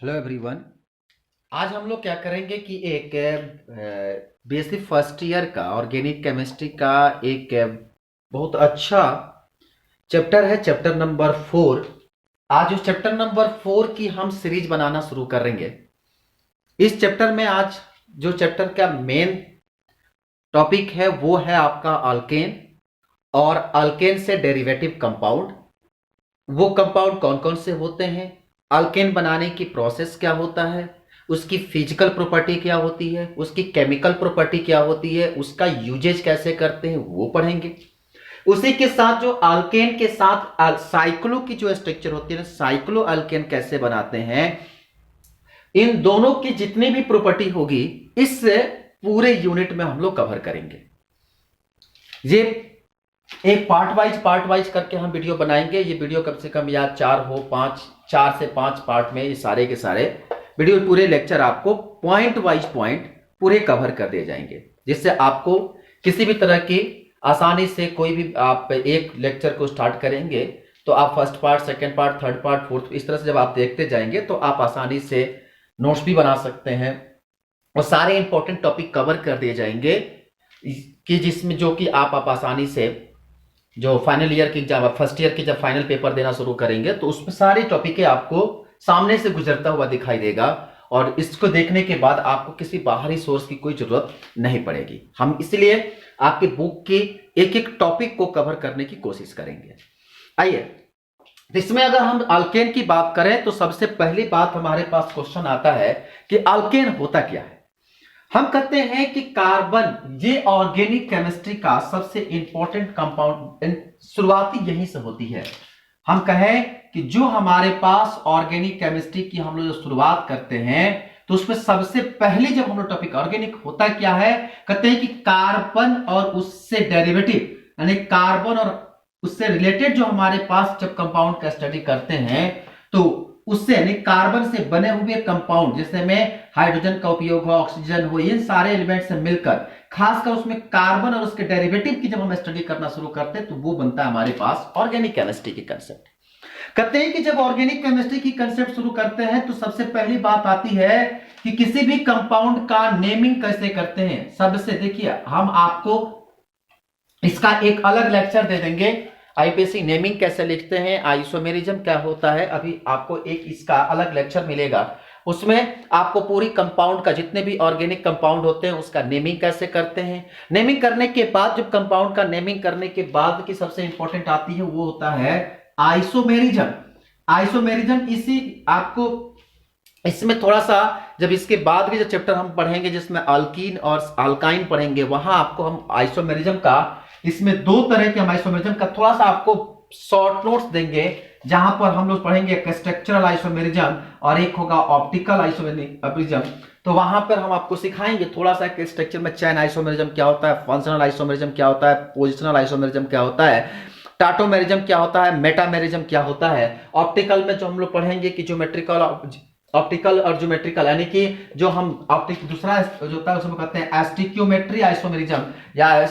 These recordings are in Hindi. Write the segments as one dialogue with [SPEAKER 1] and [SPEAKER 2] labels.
[SPEAKER 1] Hello everyone. आज हम लोग क्या करेंगे कि एक बेसिक फर्स्ट ईयर का ऑर्गेनिक केमिस्ट्री का एक बहुत अच्छा चैप्टर है, चैप्टर नंबर 4। आज उस चैप्टर नंबर 4 की हम सीरीज बनाना शुरू करेंगे। इस चैप्टर में आज जो चैप्टर का मेन टॉपिक है वो है आपका अल्केन और अल्केन से डेरिवेटिव कंपाउंड। वो कंपाउंड कौन कौन से होते हैं, अल्केन बनाने की प्रोसेस क्या होता है, उसकी फिजिकल प्रॉपर्टी क्या होती है, उसकी केमिकल प्रॉपर्टी क्या होती है, उसका यूजेज कैसे करते हैं वो पढ़ेंगे। उसी के साथ जो अल्केन के साथ साइक्लो की जो स्ट्रक्चर होती है ना, साइक्लो अल्केन कैसे बनाते हैं, इन दोनों की जितनी भी प्रॉपर्टी होगी इस पूरे यूनिट में हम लोग कवर करेंगे। ये एक पार्ट वाइज करके हम वीडियो बनाएंगे। ये वीडियो कम से कम या 4 से 5 पार्ट में ये सारे के सारे वीडियो पूरे लेक्चर आपको पॉइंट वाइज पॉइंट पूरे कवर कर दिए जाएंगे, जिससे आपको किसी भी तरह की आसानी से कोई भी आप एक लेक्चर को स्टार्ट करेंगे तो आप first part, second part, third part, fourth, इस तरह से जब आप देखते जाएंगे तो आप आसानी से नोट्स भी बना सकते हैं और सारे इंपॉर्टेंट टॉपिक कवर कर दिए जाएंगे कि जिसमें जो कि आप आसानी से जो फाइनल ईयर की जब फर्स्ट ईयर की जब फाइनल पेपर देना शुरू करेंगे तो उसमें सारे टॉपिक आपको सामने से गुजरता हुआ दिखाई देगा और इसको देखने के बाद आपको किसी बाहरी सोर्स की कोई जरूरत नहीं पड़ेगी। हम इसलिए आपके बुक के एक एक टॉपिक को कवर करने की कोशिश करेंगे। आइए, इसमें अगर हम अल्केन की बात करें तो सबसे पहली बात हमारे पास क्वेश्चन आता है कि अल्केन होता क्या है। हम कहते हैं कि कार्बन ये ऑर्गेनिक केमिस्ट्री का सबसे इंपॉर्टेंट कंपाउंड शुरुआती यहीं से होती है। हम कहें कि जो हमारे पास ऑर्गेनिक केमिस्ट्री की हम लोग जो शुरुआत करते हैं तो उसमें सबसे पहले जब हम लोग टॉपिक ऑर्गेनिक होता क्या है, कहते हैं कि कार्बन और उससे डेरिवेटिव यानी कार्बन और उससे रिलेटेड जो हमारे पास जब कंपाउंड का स्टडी करते हैं तो उससे यानी कार्बन से बने हुए कंपाउंड जिसमें हाइड्रोजन का उपयोग हो, ऑक्सीजन हो, इन सारे एलिमेंट से मिलकर खासकर उसमें कार्बन और उसके डेरिवेटिव की जब हम स्टडी करना शुरू करते हैं तो वो बनता है हमारे पास ऑर्गेनिक केमिस्ट्री की कंसेप्ट। कहते हैं कि जब ऑर्गेनिक केमिस्ट्री की कंसेप्ट शुरू करते हैं तो सबसे पहली बात आती है कि किसी भी कंपाउंड का नेमिंग कैसे करते हैं। सबसे देखिए, हम आपको इसका एक अलग लेक्चर दे देंगे, आईपीसी नेमिंग कैसे लिखते हैं, आइसोमेरिज्म क्या होता है, अभी आपको एक इसका अलग लेक्चर मिलेगा। उसमें आपको पूरी कंपाउंड का जितने भी ऑर्गेनिक कंपाउंड होते हैं उसका नेमिंग कैसे करते हैं। नेमिंग करने के बाद जब कंपाउंड का नेमिंग करने के बाद की सबसे इंपॉर्टेंट आती है वो होता है आइसोमेरिज्म। आइसोमेरिज्म इसी आपको इसमें थोड़ा सा जब इसके बाद के जो चैप्टर हम पढ़ेंगे जिसमें अल्कीन और अल्काइन पढ़ेंगे वहां आपको हम आइसोमेरिज्म का, इसमें दो तरह के हम आइसोमेरिज्म का थोड़ा सा आपको शॉर्ट नोट्स देंगे जहां पर हम लोग पढ़ेंगे एक स्ट्रक्चरल आइसोमेरिज्म और एक होगा ऑप्टिकल आइसोमेरिज्म। तो वहां पर हम आपको सिखाएंगे थोड़ा सा कि स्ट्रक्चर में चैन आइसोमेरिज्म क्या होता है, फंक्शनल आइसोमेरिज्म क्या होता है, पोजिशनल आइसोमेरिज्म क्या होता है, टाटोमेरिज्म क्या होता है, मेटामेरिज्म क्या होता है। ऑप्टिकल में जो हम लोग पढ़ेंगे कि ज्योमेट्रिकल, ऑप्टिकल और ज्योमेट्रिकल यानी कि जो हम ऑप्टिक दूसरा जो होता है उसमें कहते हैं एस्टिक्योमेट्री आइसोमेरिज्म, या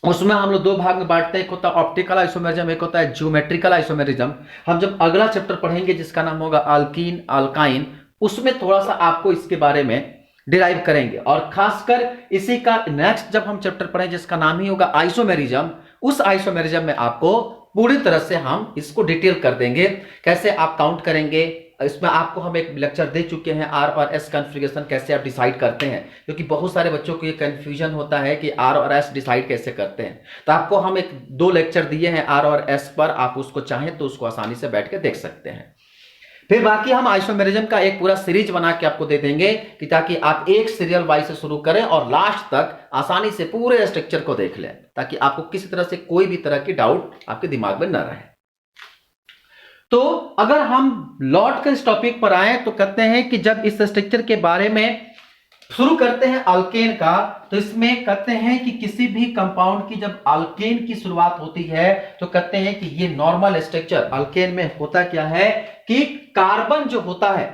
[SPEAKER 1] उसमें हम लोग दो भाग में बांटते हैं, एक होता है ऑप्टिकल आइसोमेरिज्म, एक होता है ज्योमेट्रिकल आइसोमेरिज्म। हम जब अगला चैप्टर पढ़ेंगे जिसका नाम होगा अल्कीन अल्काइन, उसमें थोड़ा सा आपको इसके बारे में डिराइव करेंगे और खासकर इसी का नेक्स्ट जब हम चैप्टर पढ़ें जिसका नाम ही होगा आइसोमेरिज्म, उस आइसोमेरिज्म में आपको पूरी तरह से हम इसको डिटेल कर देंगे कैसे आप काउंट करेंगे। इसमें आपको हम एक लेक्चर दे चुके हैं आर और एस कॉन्फ़िगरेशन कैसे आप डिसाइड करते हैं, क्योंकि बहुत सारे बच्चों को ये कंफ्यूजन होता है कि आर और एस डिसाइड कैसे करते हैं। तो आपको हम एक दो लेक्चर दिए हैं आर और एस पर, आप उसको चाहें तो उसको आसानी से बैठ के देख सकते हैं। फिर बाकी हम आइसोमेरिज्म का एक पूरा सीरीज बना के आपको दे देंगे कि ताकि आप एक सीरियल वाइज से शुरू करें और लास्ट तक आसानी से पूरे स्ट्रक्चर को देख लें, ताकि आपको किसी तरह से कोई भी तरह की डाउट आपके दिमाग में न रहे। तो अगर हम लौट कर इस टॉपिक पर आए तो कहते हैं कि जब इस स्ट्रक्चर के बारे में शुरू करते हैं अल्केन का, तो इसमें कहते हैं कि किसी भी कंपाउंड की जब अल्केन की शुरुआत होती है तो कहते हैं कि ये नॉर्मल स्ट्रक्चर अल्केन में होता क्या है कि कार्बन जो होता है,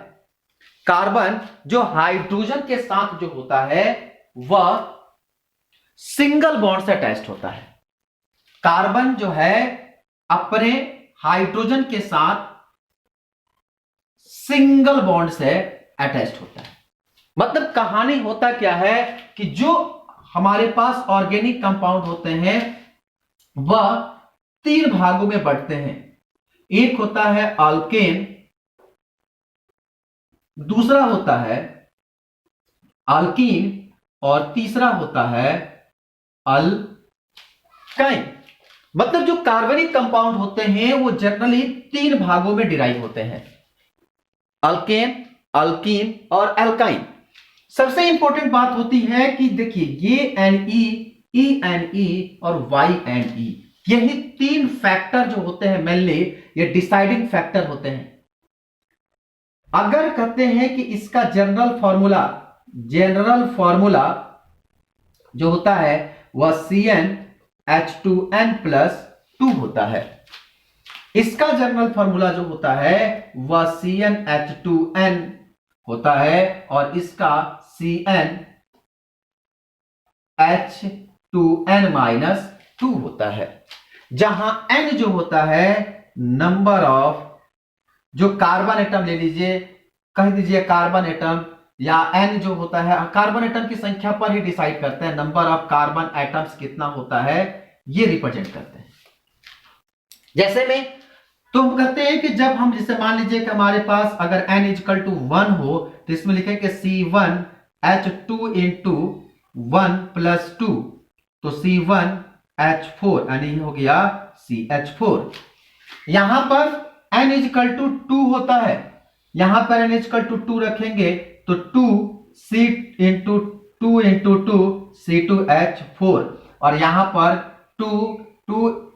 [SPEAKER 1] कार्बन जो हाइड्रोजन के साथ जो होता है वह सिंगल बॉन्ड से अटैच्ड होता है। कार्बन जो है अपने हाइड्रोजन के साथ सिंगल बॉन्ड से अटैच्ड होता है। मतलब कहानी होता क्या है कि जो हमारे पास ऑर्गेनिक कंपाउंड होते हैं वह 3 भागों में बढ़ते हैं। एक होता है अल्केन, दूसरा होता है अल्कीन और तीसरा होता है अल्काइन। मतलब जो कार्बनिक कंपाउंड होते हैं वो जनरली 3 भागों में डिराइव होते हैं, अल्केन, अल्कीन और अल्काइन। सबसे इंपॉर्टेंट बात होती है कि देखिए ये एन ई और वाई एन ई, यही 3 फैक्टर जो होते हैं मेनली ये डिसाइडिंग फैक्टर होते हैं। अगर कहते हैं कि इसका जनरल फॉर्मूला जो होता है वह CnH2n+2 होता है। इसका जनरल फॉर्मूला जो होता है वह CnH2n होता है और इसका CnH2n-2 होता है, जहां n जो होता है नंबर ऑफ जो कार्बन एटम, ले लीजिए कह दीजिए कार्बन एटम, या n जो होता है कार्बन एटम की संख्या पर ही डिसाइड करते हैं, नंबर ऑफ कार्बन एटम्स कितना होता है ये रिप्रेजेंट करते हैं। जैसे में तो हम कहते हैं कि जब हम जैसे मान लीजिए कि हमारे पास अगर n = 1 हो तो इसमें लिखेंगे C1H2 × 1 + 2, तो C1H4 यानी हो गया CH4। यहां पर n = 2 होता है, यहां पर n = 2 रखेंगे तो 2C × 2 × 2 C2H4, और यहां पर 2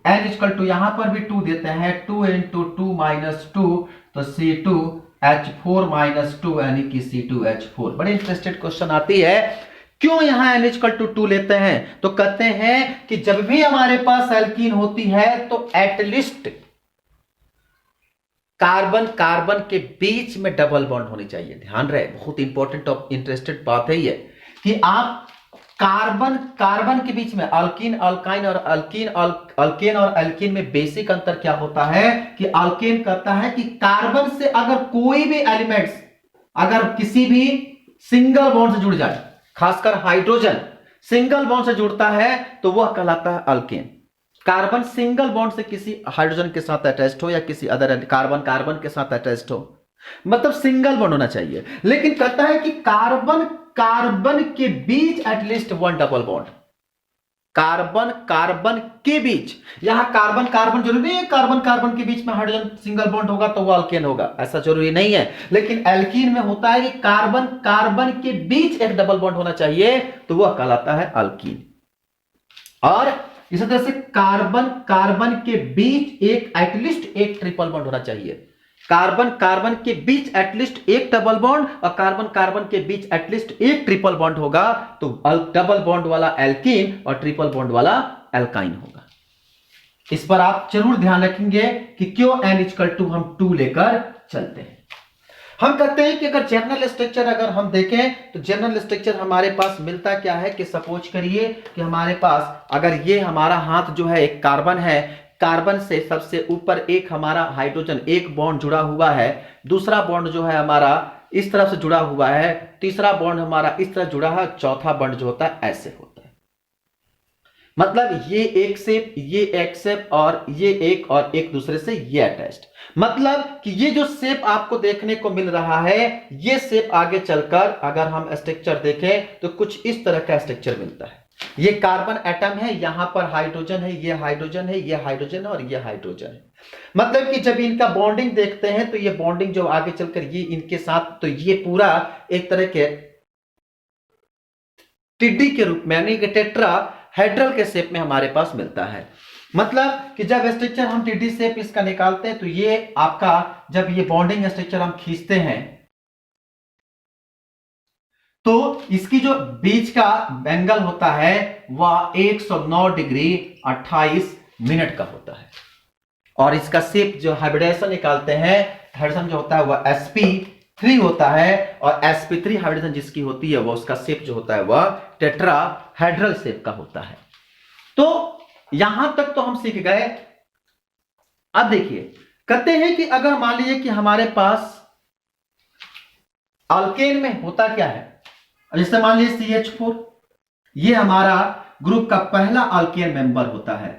[SPEAKER 1] n = यहां पर भी 2 देते हैं, 2 × 2 - 2 तो C2H4 - 2 यानी कि C2H4। बड़े इंटरेस्टेड क्वेश्चन आती है क्यों यहां n = 2 लेते हैं, तो कहते हैं कि जब भी हमारे पास एल्कीन होती है तो एटलीस्ट कार्बन कार्बन के बीच में डबल बॉन्ड होनी चाहिए। ध्यान रहे, बहुत इंपॉर्टेंट और इंटरेस्टेड बात है ये कि आप कार्बन कार्बन के बीच में अल्कीन अल्काइन और अल्केन और अल्कीन में बेसिक अंतर क्या होता है कि अल्केन कहता है कि कार्बन से अगर कोई भी एलिमेंट्स अगर किसी भी सिंगल बॉन्ड से जुड़ जाए, खासकर हाइड्रोजन सिंगल बॉन्ड से जुड़ता है तो वह कहलाता है अल्केन। कार्बन सिंगल बॉन्ड से किसी हाइड्रोजन के साथ अटैच्ड हो या किसी अदर कार्बन के साथ अटैच्ड हो, मतलब सिंगल बॉन्ड होना चाहिए। लेकिन कहता है कि कार्बन के बीच एटलीस्ट 1 डबल बॉन्ड, कार्बन के बीच। यहां कार्बन जरूरी नहीं है कार्बन के बीच में हाइड्रोजन सिंगल बॉन्ड होगा तो वो अल्केन होगा, ऐसा जरूरी नहीं है। लेकिन एल्कीन में होता है कि कार्बन के बीच एक डबल बॉन्ड होना चाहिए तो वह कहलाता है अल्कीन। और इसी तरह से कार्बन के बीच एटलीस्ट एक ट्रिपल बॉन्ड होना चाहिए। कार्बन के बीच एटलीस्ट एक डबल बॉन्ड और कार्बन के बीच एटलीस्ट एक ट्रिपल बॉन्ड होगा तो डबल बॉन्ड वाला एल्कीन और ट्रिपल बॉन्ड वाला एल्काइन होगा। इस पर आप जरूर ध्यान रखेंगे कि क्यों n = हम 2 लेकर चलते हैं। हम कहते हैं कि अगर जनरल स्ट्रक्चर अगर हम देखें तो जनरल स्ट्रक्चर हमारे पास मिलता क्या है कि सपोज करिए कि हमारे पास अगर ये हमारा हाथ जो है एक कार्बन है, कार्बन से सबसे ऊपर एक हमारा हाइड्रोजन एक बॉन्ड जुड़ा हुआ है, दूसरा बॉन्ड जो है हमारा इस तरफ से जुड़ा हुआ है, तीसरा बॉन्ड हमारा इस तरफ जुड़ा है, चौथा बॉन्ड जो होता है ऐसे होता है। मतलब ये एक शेप, ये एक शेप और ये एक दूसरे से ये अटैच्ड। मतलब कि ये जो शेप आपको देखने को मिल रहा है ये शेप आगे चलकर अगर हम स्ट्रक्चर देखें तो कुछ इस तरह का स्ट्रक्चर मिलता है। ये कार्बन एटम है, यहां पर हाइड्रोजन है, ये हाइड्रोजन है, ये हाइड्रोजन है और ये हाइड्रोजन है। मतलब कि जब इनका बॉन्डिंग देखते हैं तो ये बॉन्डिंग जो आगे चलकर ये इनके साथ, तो ये पूरा एक तरह के टिड्डी के रूप में यानी कि टेट्राहेड्रल के शेप में हमारे पास मिलता है। मतलब कि जब स्ट्रक्चर हम टिड्डी शेप इसका निकालते हैं तो ये आपका जब ये बॉन्डिंग स्ट्रक्चर हम खींचते हैं तो इसकी जो बीच का एंगल होता है वह 109 डिग्री 28 मिनट का होता है। और इसका शेप जो हाइब्रिडेशन निकालते हैं, हाइब्रिडेशन जो होता है वह sp3 होता है और sp3 हाइब्रिडेशन जिसकी होती है वह उसका शेप जो होता है वह टेट्राहेड्रल शेप का होता है। तो यहां तक तो हम सीख गए। अब देखिए कहते हैं कि अगर मान लीजिए कि हमारे पास अल्केन में होता क्या है, जैसे मान लीजिए CH4, ये हमारा ग्रुप का पहला अल्केन मेंबर होता है।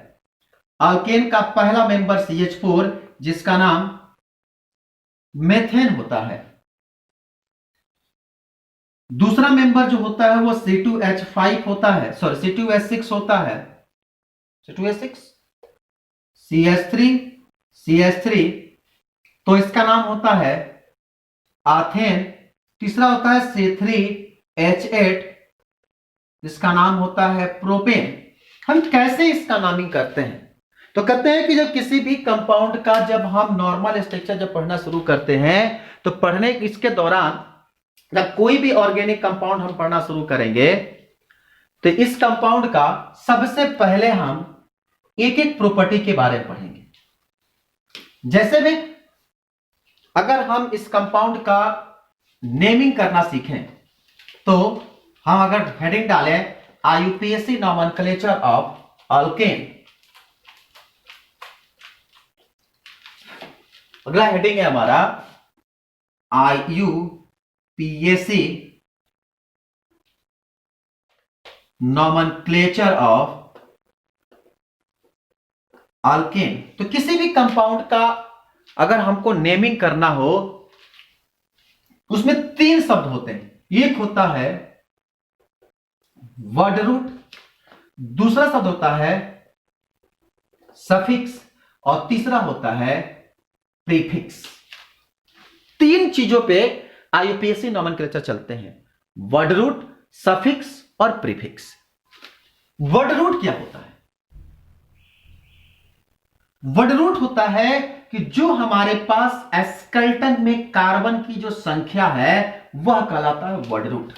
[SPEAKER 1] अल्केन का पहला मेंबर CH4 जिसका नाम मेथेन होता है। दूसरा मेंबर जो होता है वो C2H5 होता है, सॉरी C2H6 होता है, C2H6 CH3 तो इसका नाम होता है आथेन। तीसरा होता है C3H8 जिसका नाम होता है प्रोपेन। हम कैसे इसका नामिंग करते हैं, तो कहते हैं कि जब किसी भी कंपाउंड का जब हम नॉर्मल स्ट्रक्चर जब पढ़ना शुरू करते हैं तो पढ़ने इसके दौरान जब कोई भी ऑर्गेनिक कंपाउंड हम पढ़ना शुरू करेंगे तो इस कंपाउंड का सबसे पहले हम एक एक प्रॉपर्टी के बारे में पढ़ेंगे। जैसे में अगर हम इस कंपाउंड का नेमिंग करना सीखें तो हम अगर हेडिंग डालें IUPAC नॉमेनक्लेचर ऑफ अल्केन, अगला हेडिंग है हमारा IUPAC नॉमेनक्लेचर ऑफ अल्केन। तो किसी भी कंपाउंड का अगर हमको नेमिंग करना हो उसमें 3 शब्द होते हैं। एक होता है वर्ड रूट, दूसरा शब्द होता है सफिक्स और तीसरा होता है प्रीफिक्स। 3 चीजों पे IUPAC नॉमेनक्लेचर चलते हैं, वर्ड रूट, सफिक्स और प्रीफिक्स। वर्ड रूट क्या होता है? वर्ड रूट होता है कि जो हमारे पास एस्केलेटन में कार्बन की जो संख्या है वह कहलाता है वर्ड रूट।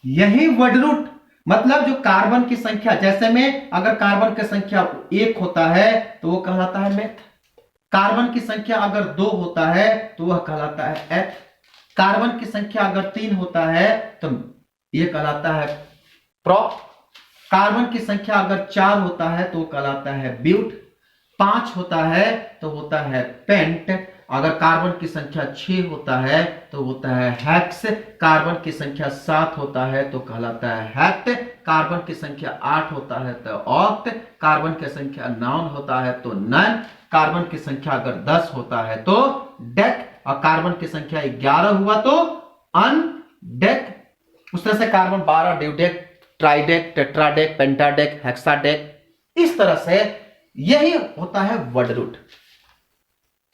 [SPEAKER 1] यही वर्ड रूट मतलब जो कार्बन की संख्या, जैसे में अगर कार्बन की संख्या 1 होता है तो वह कहलाता है मेथ, कार्बन की संख्या अगर 2 होता है तो वह कहलाता है एथ, कार्बन की संख्या अगर 3 होता है तो यह कहलाता है प्रोप, कार्बन की संख्या अगर 4 होता है तो कहलाता है ब्यूट, 5 होता है तो होता है पेंट, अगर कार्बन की संख्या 6 होता है तो होता है हेक्स, कार्बन की संख्या 7 होता है तो कहलाता है हेक्ट, कार्बन की संख्या 8 होता है तो ऑक्ट, कार्बन की संख्या 9 होता है तो नन, कार्बन की संख्या अगर 10 होता है तो डेक, और कार्बन की संख्या 11 हुआ तो अनडेक। उस तरह से कार्बन 12 ड्यूडेक, ट्राइडेक, टेट्राडेक, पेंटाडेक, हेक्साडेक, इस तरह से यही होता है वर्ड रूट।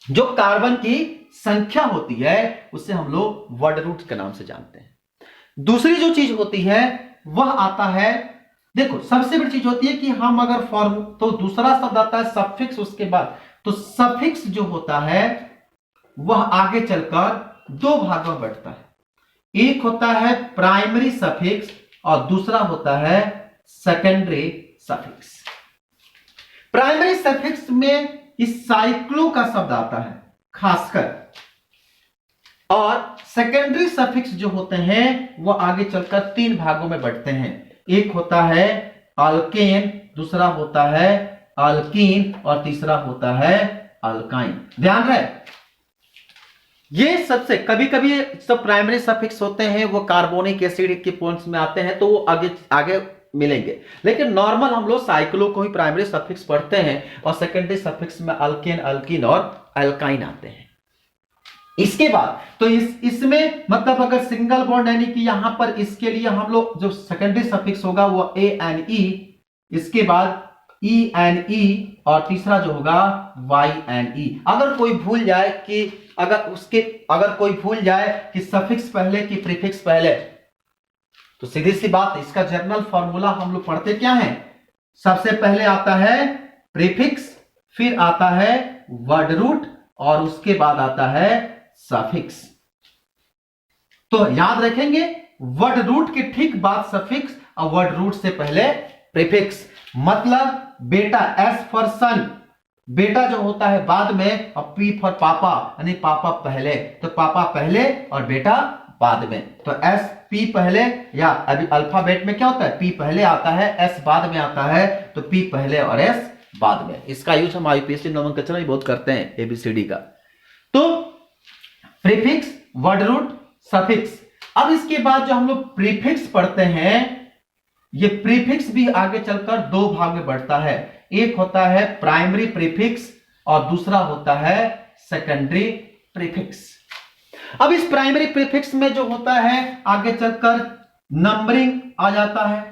[SPEAKER 1] जो कार्बन की संख्या होती है उसे हम लोग वर्ड रूट के नाम से जानते हैं। दूसरी जो चीज होती है वह आता है, देखो सबसे बड़ी चीज होती है कि हम अगर फॉर्म, तो दूसरा शब्द आता है सफिक्स उसके बाद। तो सफिक्स जो होता है वह आगे चलकर 2 भागों में बढ़ता है। एक होता है प्राइमरी सफिक्स और दूसरा होता है सेकेंडरी सफिक्स। प्राइमरी सफिक्स में इस साइक्लो का शब्द आता है खासकर, और सेकेंडरी सफिक्स जो होते हैं वो आगे चलकर 3 भागों में बढ़ते हैं। एक होता है अल्केन, दूसरा होता है अल्कीन और तीसरा होता है अल्काइन। ध्यान रहे, ये सबसे कभी कभी सब प्राइमरी सफिक्स होते हैं वो कार्बोनिक एसिड के पॉइंट्स में आते हैं तो वो आगे आगे मिलेंगे, लेकिन नॉर्मल हम लोग साइक्लो को ही प्राइमरी सफिक्स पढ़ते हैं और सेकेंडरी सफिक्स में अल्केन, अल्कीन और अल्काइन आते हैं। इसके बाद तो इसमें मतलब अगर सिंगल बॉन्ड यानी कि यहां पर इसके लिए हम लोग जो सेकेंडरी सफिक्स होगा वो ANE, इसके बाद ENE और तीसरा जो होगा YNE। अगर कोई भूल जाए कि सफिक्स पहले कि प्रीफिक्स पहले, तो सीधी सी बात, इसका जनरल फॉर्मूला हम लोग पढ़ते क्या है, सबसे पहले आता है प्रीफिक्स, फिर आता है वर्ड रूट और उसके बाद आता है सफिक्स। तो याद रखेंगे वर्ड रूट के ठीक बाद सफिक्स और वर्ड रूट से पहले प्रीफिक्स। मतलब बेटा S फॉर सन, बेटा जो होता है बाद में, और P फॉर पापा यानी पापा पहले, तो पापा पहले और बेटा बाद में। तो S P पहले, या अभी अल्फाबेट में क्या होता है P पहले आता है S बाद में आता है, तो P पहले और S बाद में। इसका यूज हम IUPAC नोमेनक्लेचर में बहुत करते हैं ABCD का। तो प्रीफिक्स वर्ड रूट सफिक्स। अब इसके बाद जो हम लोग प्रीफिक्स पढ़ते हैं, ये प्रीफिक्स भी आगे चलकर दो भाग में बढ़ता है। एक होता है प्राइमरी प्रीफिक्स और दूसरा होता है सेकेंडरी प्रीफिक्स। अब इस प्राइमरी प्रीफिक्स में जो होता है आगे चलकर नंबरिंग आ जाता है,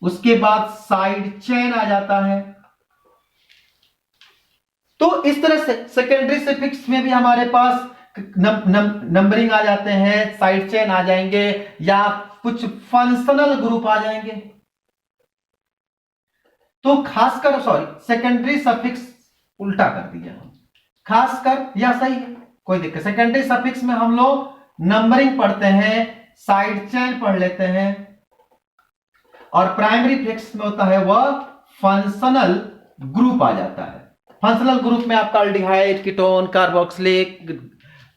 [SPEAKER 1] उसके बाद साइड चेन आ जाता है। तो इस तरह से सेकेंडरी सफिक्स में भी हमारे पास नंबरिंग आ जाते हैं, साइड चेन आ जाएंगे, या कुछ फंक्शनल ग्रुप आ जाएंगे। तो खासकर सेकेंडरी सफिक्स उल्टा कर दिया हम, खासकर या सही है, कोई दिक्कत। सेकेंडरी सफिक्स में हम लोग नंबरिंग पढ़ते हैं, साइड चेन पढ़ लेते हैं, और प्राइमरी फिक्स में होता है वह फंक्शनल ग्रुप आ जाता है। फंक्शनल ग्रुप में आपका अल्डिहाइड, कीटोन, कार्बोक्सिलिक,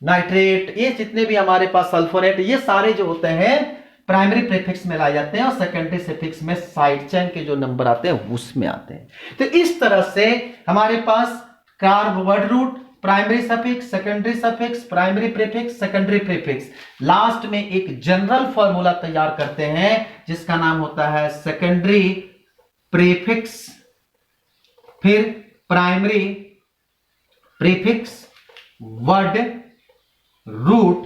[SPEAKER 1] नाइट्रेट, ये जितने भी हमारे पास सल्फोनेट, ये सारे जो होते हैं प्राइमरी प्रीफिक्स में लाए जाते हैं, और सेकेंडरी सफिक्स में साइड चेन के जो नंबर आते हैं उसमें आते हैं। तो इस तरह से हमारे पास कार्ब word root, primary suffix, secondary suffix, primary prefix, secondary prefix, last में एक जनरल फॉर्मूला तैयार करते हैं जिसका नाम होता है सेकेंडरी प्रीफिक्स, फिर primary prefix, word root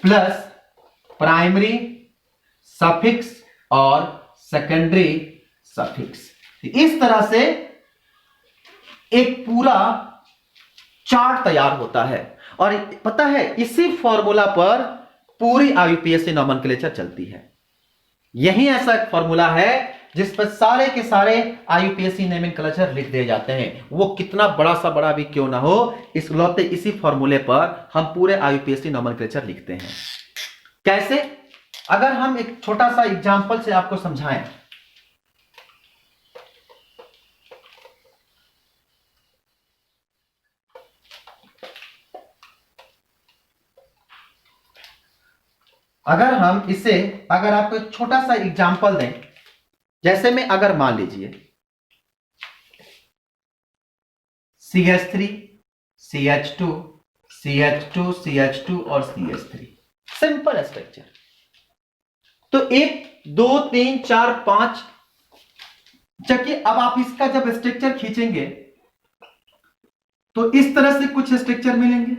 [SPEAKER 1] plus primary suffix और सेकेंडरी सफिक्स। इस तरह से एक पूरा चार्ट तैयार होता है। और पता है इसी फॉर्मूला पर पूरी आईयूपीएससी नॉमेनक्लेचर चलती है। यही ऐसा एक फॉर्मूला है जिस पर सारे के सारे आईयूपीएससी नॉमेनक्लेचर लिख दिए जाते हैं। वो कितना बड़ा सा बड़ा भी क्यों ना हो, इस लौते इसी फॉर्मूले पर हम पूरे आईयूपीएससी नॉमेनक्लेचर लिखते हैं। कैसे? अगर हम एक छोटा सा एग्जांपल से आपको समझाएं, अगर हम इसे, अगर आपको एक छोटा सा एग्जांपल दें, जैसे में अगर मान लीजिए CH3, CH2, CH2, CH2 और CH3, सिंपल स्ट्रक्चर। तो 1 2 3 4 5, चलिए अब आप इसका जब स्ट्रक्चर खींचेंगे तो इस तरह से कुछ स्ट्रक्चर मिलेंगे।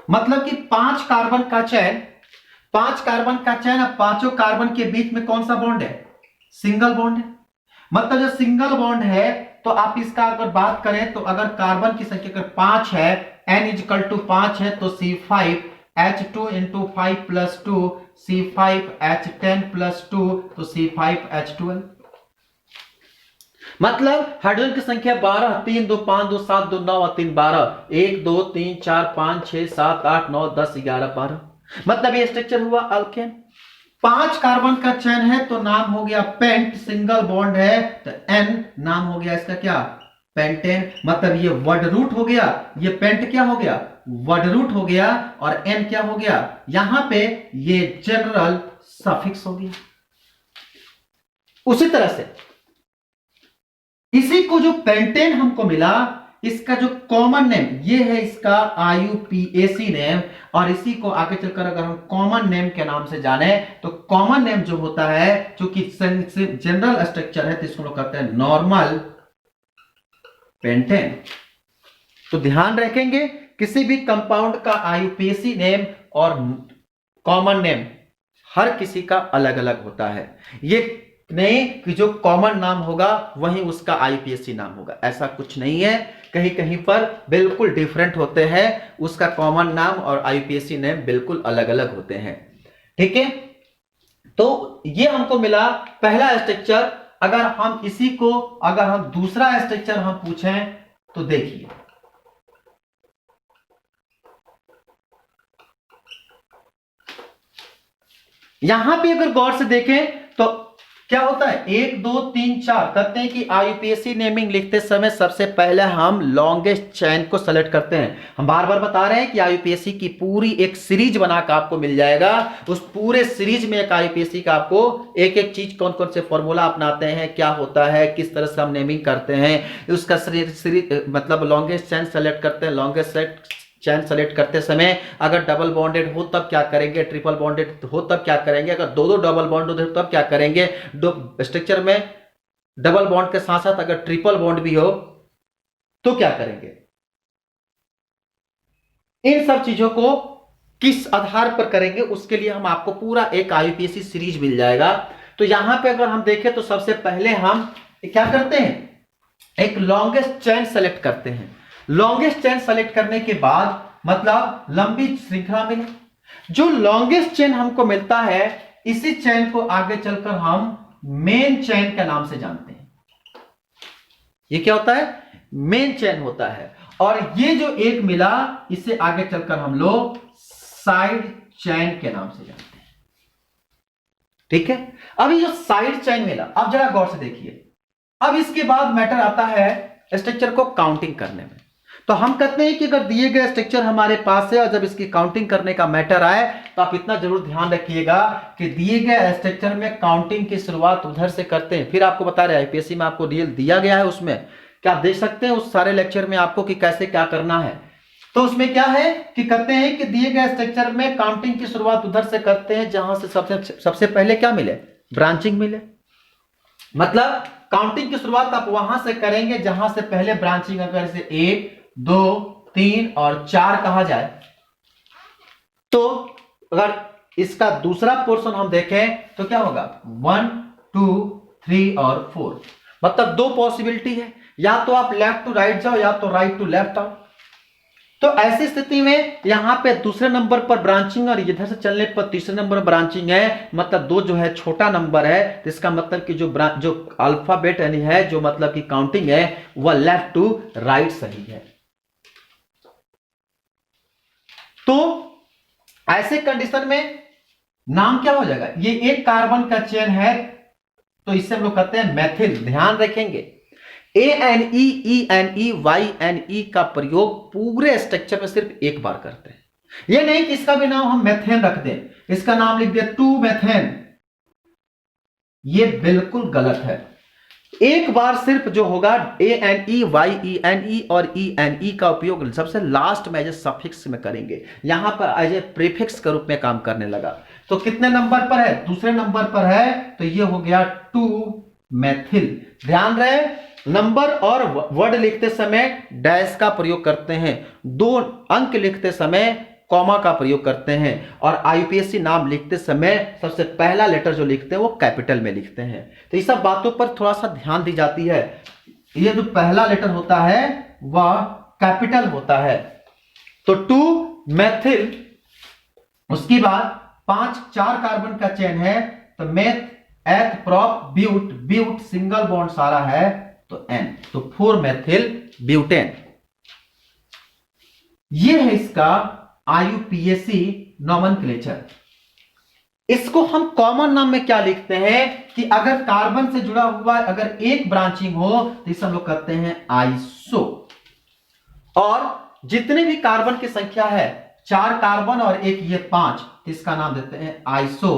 [SPEAKER 1] मतलब कि 5 कार्बन का चैन, 5 कार्बन का चैन, अब पांचों कार्बन के बीच में कौन सा बॉन्ड है? सिंगल बॉन्ड है। मतलब जो सिंगल बॉन्ड है, तो आप इसका अगर बात करें तो अगर कार्बन की संख्या अगर 5 है, n = 5 है, तो C5H2 × 5 + 2, C5H10 + 2, तो C5H12। मतलब हाइड्रोजन की संख्या 12, 3 2 5 2 7 2 9 और 3 12, 1 2 3 4 5 6 7 8 9 10 11 12। मतलब ये स्ट्रक्चर हुआ अल्केन। 5 कार्बन का चैन है तो नाम हो गया पेंट, सिंगल बॉन्ड है तो N नाम हो गया इसका क्या? पेंटेन। मतलब ये वर्ड रूट हो गया, ये पेंट क्या हो गया? वर्ड रूट हो गया, और N क्या हो गया? यहां पे ये जनरल सफिक्स हो गया। उसी तरह से इसी को जो पेंटेन हमको मिला, इसका जो कॉमन नेम ये है इसका आईयूपीएसी नेम, और इसी को आगे चलकर अगर हम कॉमन नेम के नाम से जाने तो कॉमन नेम जो होता है, चूंकि जनरल स्ट्रक्चर है तो इसको लोग कहते हैं नॉर्मल पेंटेन। तो ध्यान रखेंगे किसी भी कंपाउंड का आईयूपीएसी नेम और कॉमन नेम हर किसी का अलग अलग होता है। ये नहीं कि जो कॉमन नाम होगा वही उसका आईयूपीएसी नाम होगा, ऐसा कुछ नहीं है। कहीं कहीं पर बिल्कुल डिफरेंट होते हैं, उसका कॉमन नाम और आईयूपीएसी नेम बिल्कुल अलग अलग होते हैं। ठीक है, तो ये हमको मिला पहला स्ट्रक्चर। अगर हम इसी को, अगर हम दूसरा स्ट्रक्चर हम पूछें तो देखिए, यहां पे अगर गौर से देखें तो क्या होता है 1 2 3 4 कहते हैं कि आईयूपीएसी नेमिंग लिखते समय सबसे पहले हम लॉन्गेस्ट चेन को सेलेक्ट करते हैं। हम बार बार बता रहे हैं कि आईयूपीएसी की पूरी एक सीरीज बनाकर आपको मिल जाएगा। उस पूरे सीरीज में एक आईयूपीएसी का आपको एक एक चीज कौन कौन से फॉर्मूला अपनाते हैं, क्या होता है, किस तरह से हम नेमिंग करते हैं, उसका सीरीज मतलब लॉन्गेस्ट चेन सेलेक्ट करते हैं। लॉन्गेस्ट चेन सेलेक्ट करते समय अगर डबल बॉन्डेड हो तब क्या करेंगे, ट्रिपल बॉन्डेड हो तब क्या करेंगे, अगर दो दो डबल बॉन्ड हो तब क्या करेंगे, दो स्ट्रक्चर में डबल बॉन्ड के साथ साथ अगर ट्रिपल बॉन्ड भी हो तो क्या करेंगे। इन सब चीजों को किस आधार पर करेंगे उसके लिए हम आपको पूरा एक आईयूपीएसी सीरीज मिल जाएगा। तो यहां पे अगर हम देखें तो सबसे पहले हम क्या करते हैं, एक लॉन्गेस्ट चेन सेलेक्ट करते हैं। लॉन्गेस्ट चेन सेलेक्ट करने के बाद मतलब लंबी श्रृंखला मिले, जो लॉन्गेस्ट चेन हमको मिलता है इसी चेन को आगे चलकर हम मेन चेन के नाम से जानते हैं। ये क्या होता है, मेन चेन होता है। और ये जो एक मिला इसे आगे चलकर हम लोग साइड चेन के नाम से जानते हैं। ठीक है, अब ये जो साइड चेन मिला, अब जरा गौर से देखिए। अब इसके बाद मैटर आता है स्ट्रक्चर को काउंटिंग करने में। तो हम कहते हैं कि अगर दिए गए स्ट्रक्चर हमारे पास है और जब इसकी काउंटिंग करने का मैटर आए तो आप इतना जरूर ध्यान रखिएगा कि दिए गए स्ट्रक्चर में काउंटिंग की शुरुआत उधर से करते हैं। फिर आपको बता रहे आईपीएससी में आपको रियल दिया गया है, उसमें क्या आप देख सकते हैं उस सारे लेक्चर में आपको कि कैसे क्या करना है। तो उसमें क्या है कि कहते हैं कि दिए गए स्ट्रक्चर में काउंटिंग की शुरुआत उधर से करते हैं जहां से सबसे पहले क्या मिले, ब्रांचिंग मिले। मतलब काउंटिंग की शुरुआत आप वहां से करेंगे जहां से पहले ब्रांचिंग, अगर से 1 2 3 और 4 कहा जाए तो अगर इसका दूसरा पोर्शन हम देखें तो क्या होगा 1 2 3 और 4। मतलब दो पॉसिबिलिटी है, या तो आप लेफ्ट टू राइट जाओ या तो राइट टू लेफ्ट आओ। तो ऐसी स्थिति में यहां पे दूसरे नंबर पर ब्रांचिंग और इधर से चलने पर तीसरे नंबर पर ब्रांचिंग है। मतलब दो जो है छोटा नंबर है, तो इसका मतलब कि जो अल्फाबेट यानी है जो मतलब कि काउंटिंग है वह लेफ्ट टू राइट सही है। तो ऐसे कंडीशन में नाम क्या हो जाएगा, ये एक कार्बन का चेन है तो इससे हम लोग कहते हैं मेथिल। ध्यान रखेंगे ANE ENE YNE का प्रयोग पूरे स्ट्रक्चर में सिर्फ एक बार करते हैं। ये नहीं कि इसका भी नाम हम मेथेन रख दें, इसका नाम लिख दें 2 मेथेन, ये बिल्कुल गलत है। एक बार सिर्फ जो होगा ANE YENE और ENE का उपयोग सबसे लास्ट में एज ए सफिक्स में करेंगे, यहां पर एज ए प्रीफिक्स के रूप में काम करने लगा। तो कितने नंबर पर है, दूसरे नंबर पर है, तो ये हो गया 2 मेथिल। ध्यान रहे नंबर और वर्ड लिखते समय डैश का प्रयोग करते हैं, 2 अंक लिखते समय कॉमा का प्रयोग करते हैं, और आईयूपीएसी नाम लिखते समय सबसे पहला लेटर जो लिखते हैं वो कैपिटल में लिखते हैं। तो ये सब बातों पर थोड़ा सा ध्यान दी जाती है। ये जो पहला लेटर होता है वह कैपिटल होता है। तो 2 मेथिल, उसके बाद 4 कार्बन का चेन है तो meth eth prop but, but single bond सारा है तो N, तो 4 मेथिल ब्यूटेन। ये है इसका आईयूपीएसी नोमेनक्लेचर। इसको हम कॉमन नाम में क्या लिखते हैं कि अगर कार्बन से जुड़ा हुआ अगर एक ब्रांचिंग हो तो इसे हम लोग कहते हैं आइसो। और जितने भी कार्बन की संख्या है 4 कार्बन और एक ये 5, तो इसका नाम देते हैं आइसो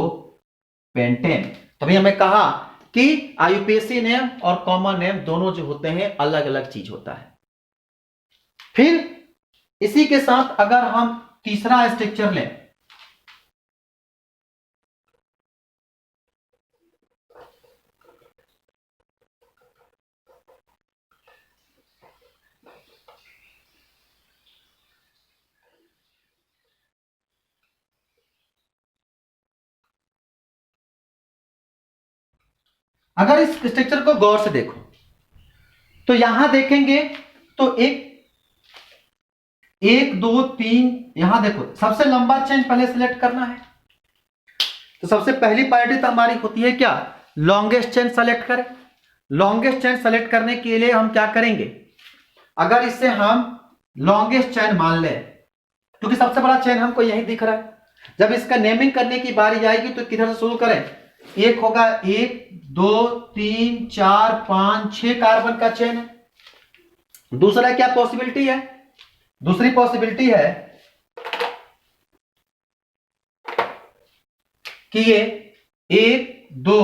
[SPEAKER 1] पेंटेन। तभी हमें कहा कि आईयूपीएसी नेम और कॉमन नेम दोनों जो होते हैं अलग अलग चीज होता है। फिर इसी के साथ अगर हम तीसरा स्ट्रक्चर लें, अगर इस स्ट्रक्चर को गौर से देखो तो यहां देखेंगे तो 1 2 3, यहां देखो सबसे लंबा चेन पहले सिलेक्ट करना है। तो सबसे पहली प्रायोरिटी तो हमारी होती है क्या, लॉन्गेस्ट चेन सेलेक्ट करें। लॉन्गेस्ट चेन सेलेक्ट करने के लिए हम क्या करेंगे, अगर इससे हम लॉन्गेस्ट चेन मान लें, क्योंकि सबसे बड़ा चेन हमको यही दिख रहा है, जब इसका नेमिंग करने की बारी आएगी तो किधर से शुरू करें, एक होगा 1 2 3 4 5 6 कार्बन का चेन है। दूसरा क्या पॉसिबिलिटी है? दूसरी पॉसिबिलिटी है कि ये 1 2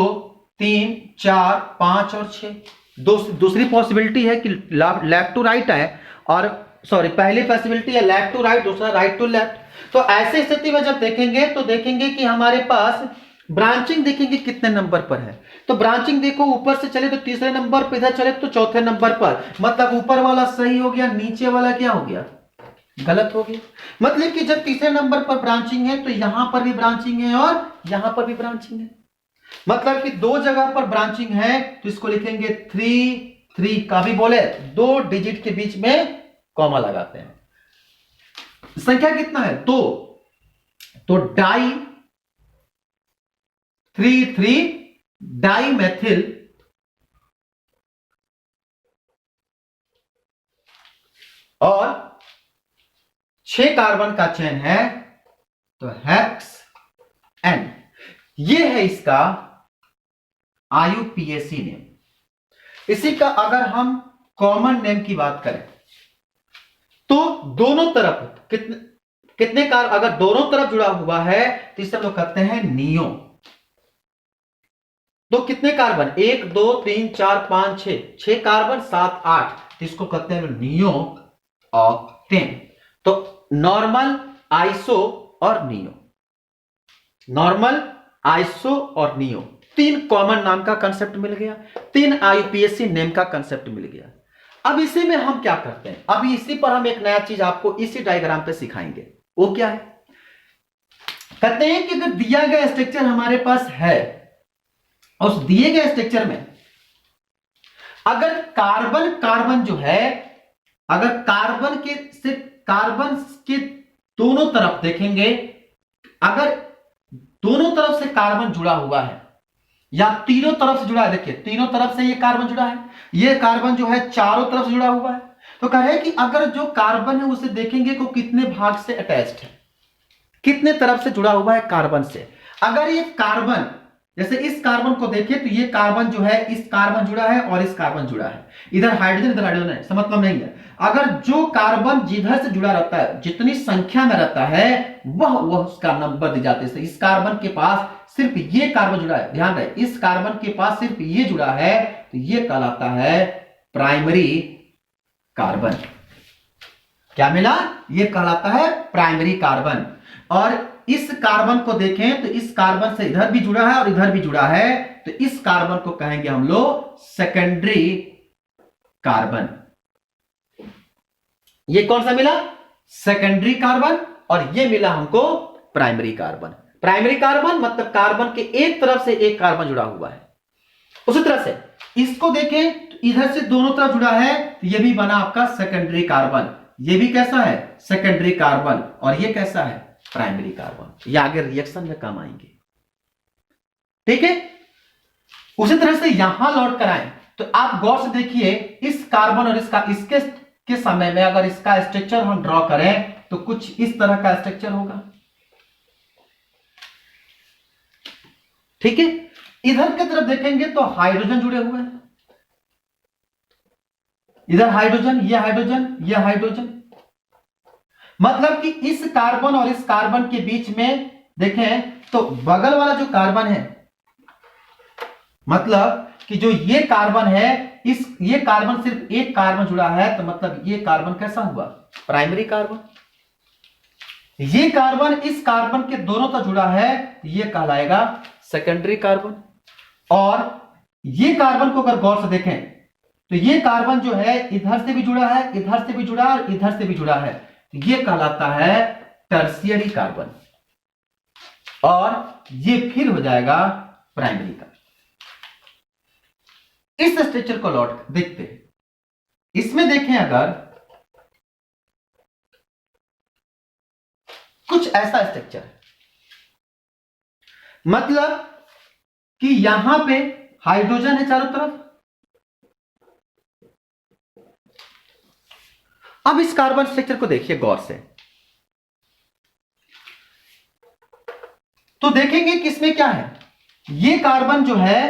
[SPEAKER 1] 3 4 5 और 6। दूसरी पॉसिबिलिटी है कि लेफ्ट टू राइट है, और सॉरी पहली पॉसिबिलिटी है लेफ्ट टू राइट, दूसरा राइट टू लेफ्ट। तो ऐसी स्थिति में जब देखेंगे तो देखेंगे कि हमारे पास ब्रांचिंग देखेंगे कितने नंबर पर है। तो ब्रांचिंग देखो, ऊपर से चले तो तीसरे नंबर पर, इधर चले तो चौथे नंबर पर। मतलब ऊपर वाला सही हो गया, नीचे वाला क्या हो गया? गलत हो गया। मतलब कि जब तीसरे नंबर पर ब्रांचिंग है तो यहां पर भी ब्रांचिंग है और यहां पर भी ब्रांचिंग है। मतलब कि दो जगह पर ब्रांचिंग है तो इसको लिखेंगे 3 3 का भी बोले 2 डिजिट के बीच में कॉमा लगाते हैं। संख्या कितना है? 2। तो डाई 3 3 डाई मेथिल और 6 कार्बन का चेन है तो हेक्स एन। ये है इसका आईयूपीएसी नेम। इसी का अगर हम कॉमन नेम की बात करें तो दोनों तरफ कितने कार्बन, अगर दोनों तरफ जुड़ा हुआ है तो इसे हम लोग कहते हैं नियो। तो कितने कार्बन? 1 2 3 4 5 6, 6 कार्बन 7 8, तो इसको कहते हैं नियो ऑक्टेन। तो नॉर्मल, आइसो और नियो, नॉर्मल, आइसो और नियो, 3 कॉमन नाम का कंसेप्ट मिल गया, 3 आईयूपीएसी नेम का कंसेप्ट मिल गया। अब इसी में हम क्या करते हैं, अब इसी पर हम एक नया चीज आपको इसी डायग्राम पे सिखाएंगे। वो क्या है? कहते हैं कि अगर दिया गया स्ट्रक्चर हमारे पास है, उस दिए गए स्ट्रक्चर में अगर कार्बन कार्बन जो है, अगर कार्बन के दोनों तरफ देखेंगे, अगर दोनों तरफ से कार्बन जुड़ा हुआ है या तीनों तरफ से जुड़ा है, देखिए तीनों तरफ से ये कार्बन जुड़ा है, ये कार्बन जो है चारों तरफ से जुड़ा हुआ है, तो कह रहे हैं कि अगर जो कार्बन है उसे देखेंगे को कितने भाग से अटैच्ड है, कितने तरफ से जुड़ा हुआ है कार्बन से। अगर ये कार्बन, जैसे इस कार्बन को देखें तो ये कार्बन जो है, इस कार्बन जुड़ा है और इस कार्बन जुड़ा है, इधर हाइड्रोजन इधर हाइड्रोजन है, इसका मतलब नहीं है। अगर जो कार्बन जिधर से जुड़ा रहता है, जितनी संख्या में रहता है, वह उसका नंबर दी जाती है। इस कार्बन के पास सिर्फ ये कार्बन जुड़ा है, ध्यान रहे, इस कार्बन के पास सिर्फ ये जुड़ा है, तो ये कहलाता है प्राइमरी कार्बन। क्या मिला? ये कहलाता है प्राइमरी कार्बन। और इस कार्बन को देखें तो इस कार्बन से इधर भी जुड़ा है और इधर भी जुड़ा है, तो इस कार्बन को कहेंगे हम लोग सेकेंडरी कार्बन। ये कौन सा मिला? Secondary carbon. और ये मिला हमको प्राइमरी कार्बन। प्राइमरी कार्बन मतलब कार्बन के एक तरफ से एक कार्बन जुड़ा हुआ है। उसी तरह से इसको देखें तो इधर से दोनों तरफ जुड़ा है, तो ये भी बना आपका सेकेंडरी कार्बन। ये भी कैसा है? Secondary carbon. और ये कैसा है? Primary carbon. ये आगे रिएक्शन में काम आएंगे, ठीक है। उसी तरह से यहां लौट कर आए तो आप गौर से देखिए, इस कार्बन और इसके के समय में अगर इसका स्ट्रक्चर हम ड्रॉ करें तो कुछ इस तरह का स्ट्रक्चर होगा, ठीक है। इधर की तरफ देखेंगे तो हाइड्रोजन जुड़े हुए हैं, इधर हाइड्रोजन, ये हाइड्रोजन, ये हाइड्रोजन। मतलब कि इस कार्बन और इस कार्बन के बीच में देखें तो बगल वाला जो कार्बन है, मतलब कि जो ये कार्बन है, ये कार्बन सिर्फ एक कार्बन जुड़ा है, तो मतलब ये कार्बन कैसा हुआ? Primary carbon. ये कार्बन इस कार्बन के दोनों तरफ जुड़ा है, ये कहलाएगा सेकेंडरी कार्बन। और ये कार्बन को अगर गौर से देखें तो ये कार्बन जो है इधर से भी जुड़ा है, इधर से भी जुड़ा है और इधर से भी जुड़ा है, तो ये कहलाता है टर्शियरी कार्बन। और ये फिर हो जाएगा प्राइमरी कार्बन। इस स्ट्रक्चर को लौट देखते हैं, इसमें देखें अगर कुछ ऐसा स्ट्रक्चर है, मतलब कि यहां पे हाइड्रोजन है चारों तरफ। अब इस कार्बन स्ट्रक्चर को देखिए गौर से, तो देखेंगे कि इसमें क्या है, ये कार्बन जो है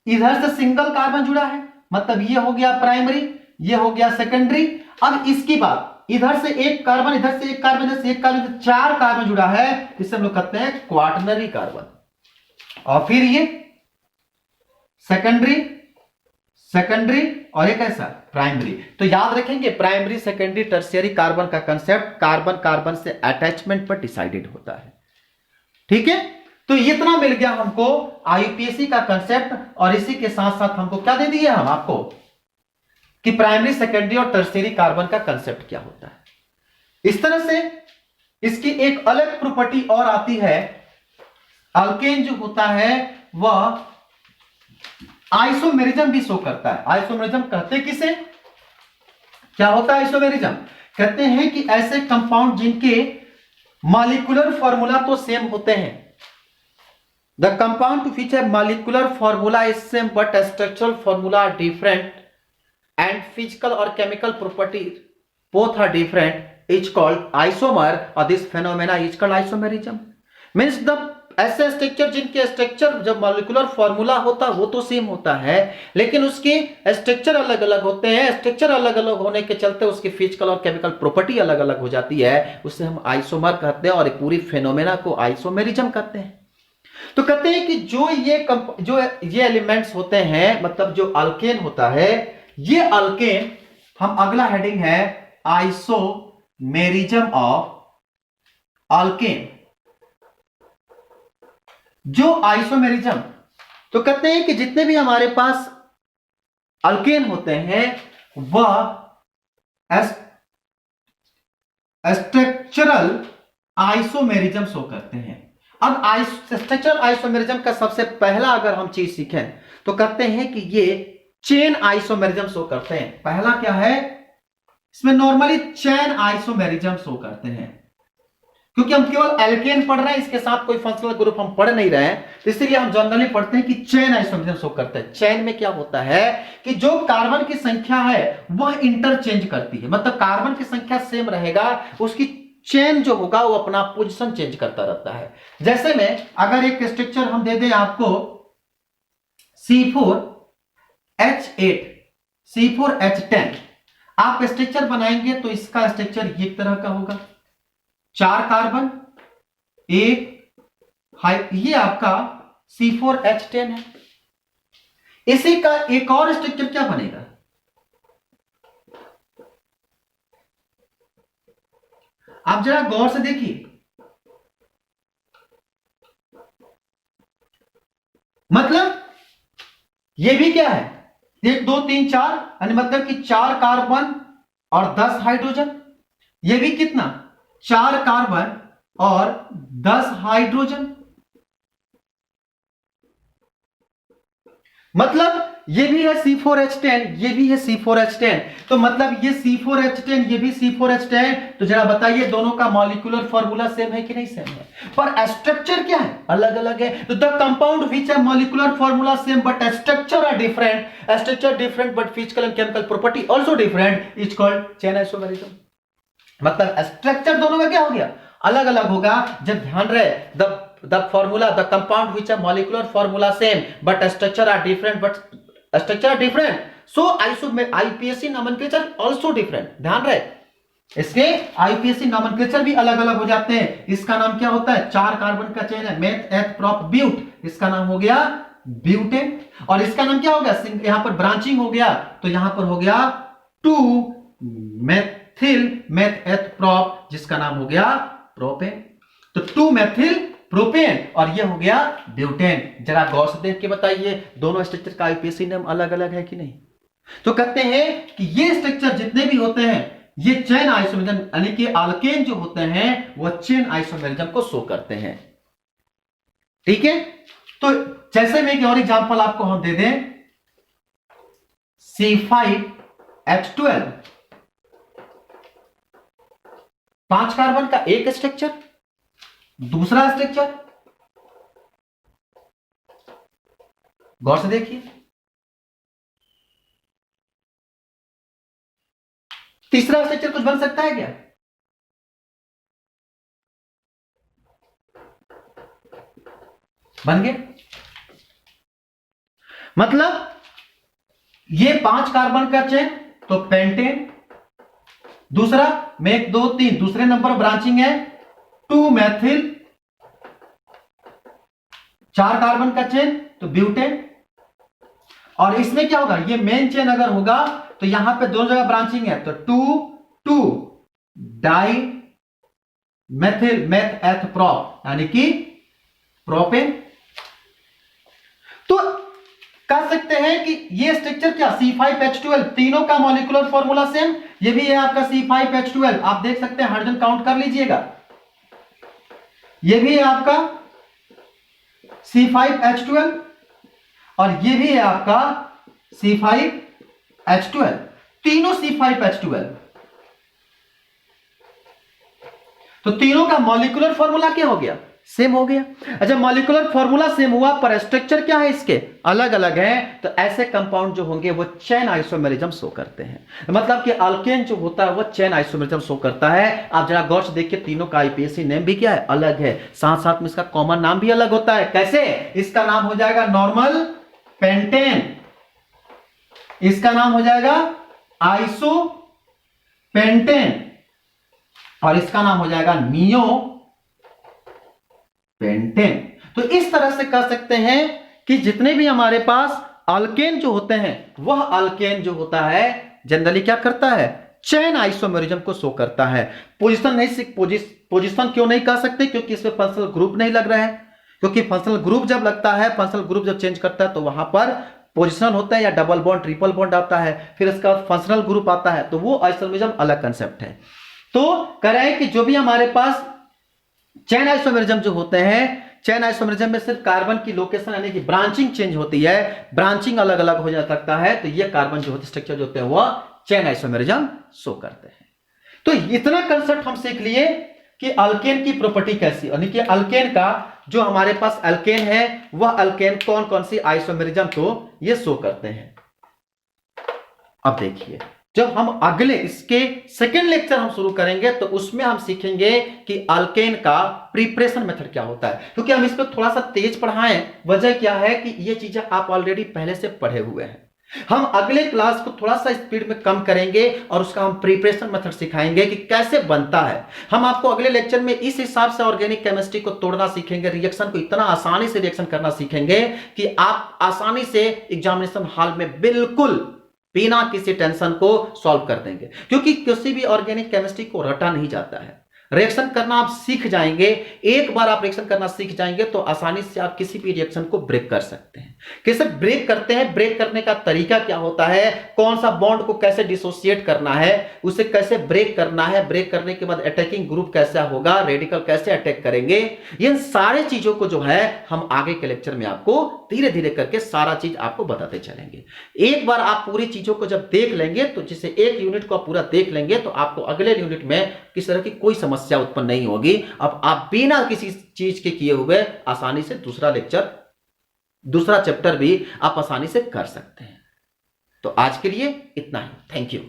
[SPEAKER 1] इधर से सिंगल कार्बन जुड़ा है, मतलब ये हो गया प्राइमरी, ये हो गया सेकेंडरी। अब इसके बाद इधर से एक कार्बन, इधर से एक कार्बन, इधर से एक कार्बन, तो 4 कार्बन जुड़ा है, इसे हम लोग कहते हैं क्वाटरनरी कार्बन। और फिर ये सेकेंडरी, सेकेंडरी और एक ऐसा प्राइमरी। तो याद रखेंगे प्राइमरी, सेकेंडरी, टर्शियरी कार्बन का कंसेप्ट कार्बन कार्बन से अटैचमेंट पर डिसाइडेड होता है। ठीक है, तो इतना मिल गया हमको आईयूपीएसी का कंसेप्ट, और इसी के साथ साथ हमको क्या दे दिए हम आपको कि प्राइमरी, सेकेंडरी और टर्शियरी कार्बन का कंसेप्ट क्या होता है। इस तरह से इसकी एक अलग प्रॉपर्टी और आती है, अल्केन जो होता है वह आइसोमेरिज्म भी शो करता है। आइसोमेरिज्म कहते किसे, क्या होता है आइसोमेरिज्म? कहते हैं कि ऐसे कंपाउंड जिनके मॉलिक्यूलर फॉर्मूला तो सेम होते हैं, the compound to which molecular formula is same but structural formula are different and physical और chemical properties both are different is called isomer, और this phenomena is called isomerism. Means the ऐसे स्ट्रक्चर जिनके स्ट्रक्चर जब मॉलिक्यूलर फॉर्मूला होता वो तो सेम होता है, लेकिन उसके स्ट्रक्चर अलग अलग होते हैं। स्ट्रक्चर अलग अलग होने के चलते उसकी फिजिकल और केमिकल प्रॉपर्टी अलग अलग हो जाती है, उससे हम आइसोमर कहते हैं, और पूरी फेनोमेना को आइसोमेरिज्म कहते हैं। तो कहते हैं कि जो ये एलिमेंट्स होते हैं, मतलब जो अल्केन होता है, ये अल्केन, हम अगला हेडिंग है आइसोमेरिज्म ऑफ अल्केन। जो आइसोमेरिज्म, तो कहते हैं कि जितने भी हमारे पास अल्केन होते हैं वह स्ट्रक्चरल आइसोमेरिज्म शो करते हैं। अब स्ट्रक्चरल आइसोमेरिज्म का सबसे पहला अगर हम चीज सीखें तो कहते हैं कि ये चेन आइसोमेरिज्म शो करते हैं। पहला क्या है, इसमें नॉर्मली चेन आइसोमेरिज्म शो करते हैं, क्योंकि हम केवल एल्केन पढ़ रहे हैं, इसके साथ कोई फंक्शनल ग्रुप हम पढ़ नहीं रहे हैं, तो इसीलिए हम जनरली पढ़ते हैं कि चेन आइसोमेरिज्म शो करते हैं। चेन में क्या होता है कि जो कार्बन की संख्या है वह इंटरचेंज करती है, मतलब कार्बन की संख्या सेम रहेगा, उसकी चेन जो होगा वो अपना पोजीशन चेंज करता रहता है। जैसे में अगर एक स्ट्रक्चर हम दे दें आपको C4H8 C4H10, आप स्ट्रक्चर बनाएंगे तो इसका स्ट्रक्चर ये तरह का होगा, 4 कार्बन, एक ये आपका C4H10 है। इसी का एक और स्ट्रक्चर क्या बनेगा, आप जरा गौर से देखिए, मतलब ये भी क्या है, 1 2 3 4, यानी मतलब कि 4 कार्बन और 10 हाइड्रोजन। ये भी कितना, 4 कार्बन और 10 हाइड्रोजन। मतलब ये भी है C4H10, ये भी है C4H10, तो मतलब ये C4H10, ये भी C4H10। तो जरा बताइए दोनों का मॉलिक्यूलर फॉर्मूला सेम है कि नहीं सेम है, पर स्ट्रक्चर क्या है, अलग अलग है। तो द कंपाउंड विच है molecular formula same but structure are different, structure different but physical and chemical property also different is called chain isomerism. मतलब स्ट्रक्चर दोनों में क्या हो गया, अलग अलग होगा। जब ध्यान रहे the formula, the compound which है molecular formula same but structure are different, but structure are different, so IUPAC nomenclature also different. ध्यान रहे इसके आईपीएसी नोमेनक्लेचर भी अलग अलग हो जाते हैं। इसका नाम क्या होता है, 4 कार्बन का चेन है, मेथ एथ प्रोप ब्यूट, इसका नाम हो गया ब्यूटेन। और इसका नाम क्या हो गया, यहां पर ब्रांचिंग हो गया, तो यहां पर हो गया 2 मेथिल मेथ एथ प्रोप, जिसका नाम हो गया प्रोपेन। तो 2 मेथिल प्रोपेन और ये हो गया ब्यूटेन। जरा गौर से देख के बताइए दोनों स्ट्रक्चर का आईपीएसी नेम अलग अलग है कि नहीं। तो कहते हैं कि ये स्ट्रक्चर जितने भी होते हैं ये चेन आइसोमेरिज्म, यानी कि अल्केन जो होते हैं वो चेन आइसोमेरिज्म को शो करते हैं। ठीक है, तो जैसे में एक और एग्जांपल आपको हम दे दें, C5H12, 5 कार्बन का एक स्ट्रक्चर, दूसरा स्ट्रक्चर, गौर से देखिए, तीसरा स्ट्रक्चर कुछ बन सकता है क्या, बन गया। मतलब ये 5 कार्बन का चेन तो पेंटेन, दूसरा में 1 2 3 दूसरे नंबर ब्रांचिंग है 2 मेथिल, 4 कार्बन का चेन तो ब्यूटेन। और इसमें क्या होगा, ये मेन चेन अगर होगा तो यहां पे दोनों जगह ब्रांचिंग है तो 2 di methyl meth eth prop यानी कि प्रोपेन। तो कह सकते हैं कि ये स्ट्रक्चर क्या C5H12, तीनों का मॉलिक्यूलर फॉर्मूला सेम, ये भी है आपका C5H12, आप देख सकते हैं हाइड्रोजन काउंट कर लीजिएगा, ये भी है आपका C5H12 और ये भी है आपका C5H12, तीनों C5H12। तो तीनों का मॉलिक्यूलर फॉर्मूला क्या हो गया, सेम हो गया। अच्छा, मॉलिक्यूलर फॉर्मूला सेम हुआ पर स्ट्रक्चर क्या है इसके अलग अलग है, तो ऐसे कंपाउंड जो होंगे वो चेन आइसोमेरिज्म शो करते हैं। मतलब कि अल्केन जो होता है वो चेन आइसोमेरिज्म शो करता है। आप जरा गौर से देखिए, तीनों का आईपीएसी नेम भी क्या है, अलग है, साथ साथ में इसका कॉमन नाम भी अलग होता है। कैसे, इसका नाम हो जाएगा नॉर्मल पेंटेन, इसका नाम हो जाएगा आइसो पेंटेन और इसका नाम हो जाएगा नियो पेंटेन। तो इस तरह से कह सकते हैं कि जितने भी हमारे पास अल्केन जो होते हैं वह अल्केन जो होता है जनरली क्या करता है, चेन आइसोमेरिज्म को शो करता है। पोजीशन नहीं, पोजीशन क्यों नहीं कह सकते, क्योंकि इसमें फंक्शनल ग्रुप नहीं लग रहा है, क्योंकि फंक्शनल ग्रुप जब लगता है, फंक्शनल ग्रुप जब चेंज करता है तो वहां पर पोजीशन होता है या डबल बॉन्ड ट्रिपल बॉन्ड आता है, फिर इसका फंक्शनल ग्रुप आता है, तो वो आइसोमेरिज्म अलग कंसेप्ट है। तो कह रहे हैं कि जो भी हमारे पास चेन आइसोमेरिज्म जो होते हैं, चेन आइसोमेरिज्म में सिर्फ कार्बन की लोकेशन यानी कि ब्रांचिंग चेंज होती है, ब्रांचिंग अलग अलग हो जा सकता है, तो ये कार्बन जो होते स्ट्रक्चर जो होते हैं वह चेन आइसोमेरिज्म शो करते हैं। तो इतना कंसेप्ट हम सीख लिए कि अल्केन की प्रॉपर्टी कैसी, यानी कि अल्केन का जो हमारे पास अल्केन है वह अल्केन कौन कौन सी आइसोमेरिज्म को ये शो करते हैं। अब देखिए, जब हम अगले इसके सेकेंड लेक्चर हम शुरू करेंगे तो उसमें हम सीखेंगे कि अल्केन का प्रिपरेशन मेथड क्या होता है, क्योंकि हम इसको थोड़ा सा तेज पढ़ाएं, वजह क्या है कि ये चीजें आप ऑलरेडी पहले से पढ़े हुए हैं। हम अगले क्लास को थोड़ा सा स्पीड में कम करेंगे और उसका हम प्रिपरेशन मेथड सिखाएंगे कि कैसे बनता है। हम आपको अगले लेक्चर में इस हिसाब से ऑर्गेनिक केमिस्ट्री को तोड़ना सीखेंगे, रिएक्शन को इतना आसानी से रिएक्शन करना सीखेंगे कि आप आसानी से एग्जामिनेशन हॉल में बिल्कुल बिना किसी टेंशन को सॉल्व कर देंगे, क्योंकि किसी भी ऑर्गेनिक केमिस्ट्री को रटा नहीं जाता है। रिएक्शन करना आप सीख जाएंगे, एक बार आप रिएक्शन करना सीख जाएंगे तो आसानी से आप किसी भी रिएक्शन को ब्रेक कर सकते हैं। कैसे ब्रेक करते हैं, ब्रेक करने का तरीका क्या होता है, कौन सा बॉन्ड को कैसे डिसोसिएट करना है, उसे कैसे ब्रेक करना है, ब्रेक करने के बाद अटैकिंग ग्रुप कैसा होगा, रेडिकल कैसे अटैक करेंगे, इन सारे चीजों को जो है हम आगे के लेक्चर में आपको धीरे धीरे करके सारा चीज आपको बताते चलेंगे। एक बार आप पूरी चीजों को जब देख लेंगे तो जैसे एक यूनिट को आप पूरा देख लेंगे तो आपको अगले यूनिट में किसी तरह की कोई समस्या उत्पन्न नहीं होगी। अब आप बिना किसी चीज के किए हुए आसानी से दूसरा चैप्टर भी आप आसानी से कर सकते हैं। तो आज के लिए इतना ही, थैंक यू।